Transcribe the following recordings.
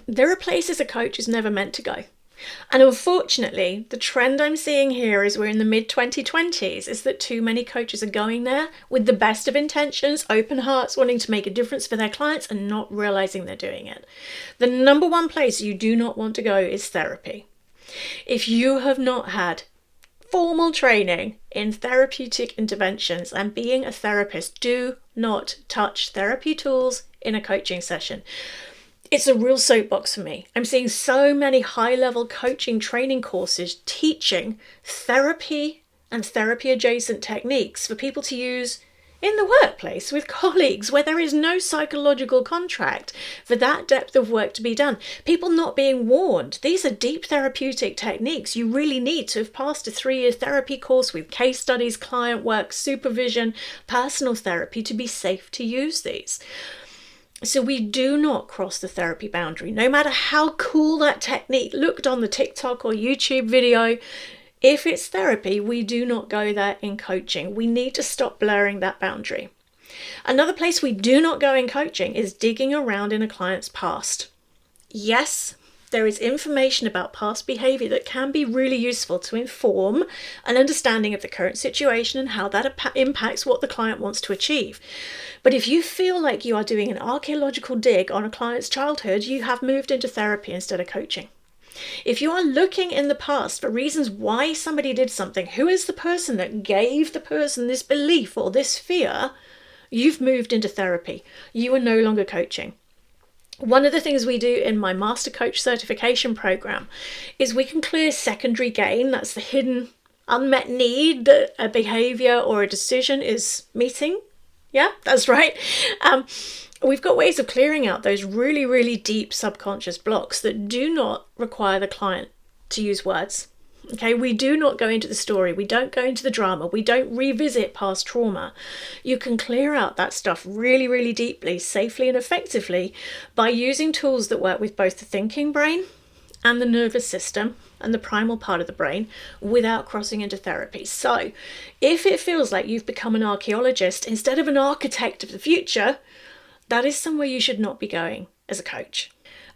There are places a coach is never meant to go. And unfortunately, the trend I'm seeing here as we're in the mid-2020s is that too many coaches are going there with the best of intentions, open hearts, wanting to make a difference for their clients and not realizing they're doing it. The number one place you do not want to go is therapy. If you have not had formal training in therapeutic interventions and being a therapist, do not touch therapy tools in a coaching session. It's a real soapbox for me. I'm seeing so many high-level coaching training courses teaching therapy and therapy-adjacent techniques for people to use in the workplace with colleagues where there is no psychological contract for that depth of work to be done. People not being warned. These are deep therapeutic techniques. You really need to have passed a 3-year therapy course with case studies, client work, supervision, personal therapy to be safe to use these. So we do not cross the therapy boundary, no matter how cool that technique looked on the TikTok or YouTube video. If it's therapy, we do not go there in coaching. We need to stop blurring that boundary. Another place we do not go in coaching is digging around in a client's past. Yes, there is information about past behavior that can be really useful to inform an understanding of the current situation and how that impacts what the client wants to achieve. But if you feel like you are doing an archaeological dig on a client's childhood, you have moved into therapy instead of coaching. If you are looking in the past for reasons why somebody did something, who is the person that gave the person this belief or this fear, you've moved into therapy. You are no longer coaching. One of the things we do in my Master Coach certification program is we can clear secondary gain. That's the hidden unmet need that a behavior or a decision is meeting. Yeah, that's right. We've got ways of clearing out those really, really deep subconscious blocks that do not require the client to use words. Okay, we do not go into the story. We don't go into the drama. We don't revisit past trauma. You can clear out that stuff really, really deeply, safely and effectively by using tools that work with both the thinking brain and the nervous system and the primal part of the brain without crossing into therapy. So if it feels like you've become an archaeologist instead of an architect of the future, that is somewhere you should not be going as a coach.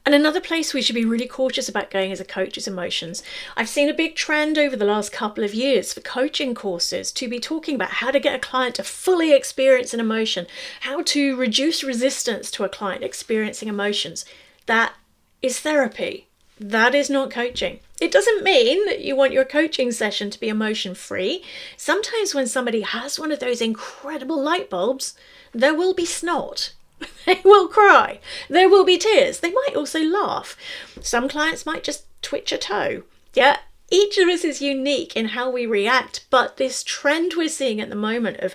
And another place we should be really cautious about going as a coach is emotions. I've seen a big trend over the last couple of years for coaching courses to be talking about how to get a client to fully experience an emotion, how to reduce resistance to a client experiencing emotions. That is therapy. That is not coaching. It doesn't mean that you want your coaching session to be emotion-free. Sometimes when somebody has one of those incredible light bulbs, there will be snot. They will cry. There will be tears. They might also laugh. Some clients might just twitch a toe. Yeah, each of us is unique in how we react, but this trend we're seeing at the moment of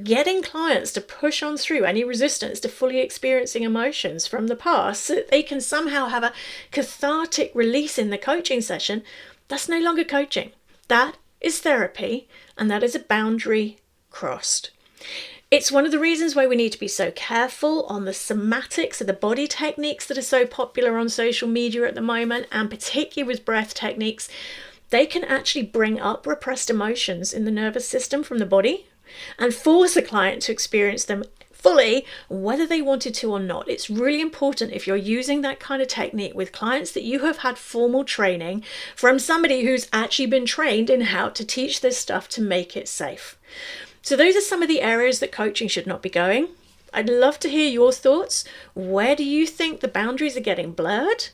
getting clients to push on through any resistance to fully experiencing emotions from the past so that they can somehow have a cathartic release in the coaching session, that's no longer coaching. That is therapy, and that is a boundary crossed. It's one of the reasons why we need to be so careful on the somatics of the body techniques that are so popular on social media at the moment, and particularly with breath techniques. They can actually bring up repressed emotions in the nervous system from the body and force a client to experience them fully, whether they wanted to or not. It's really important if you're using that kind of technique with clients that you have had formal training from somebody who's actually been trained in how to teach this stuff to make it safe. So those are some of the areas that coaching should not be going. I'd love to hear your thoughts. Where do you think the boundaries are getting blurred?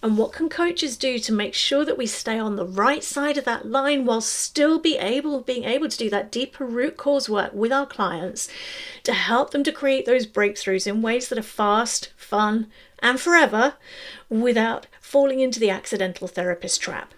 And what can coaches do to make sure that we stay on the right side of that line while still being able to do that deeper root cause work with our clients to help them to create those breakthroughs in ways that are fast, fun, and forever without falling into the accidental therapist trap?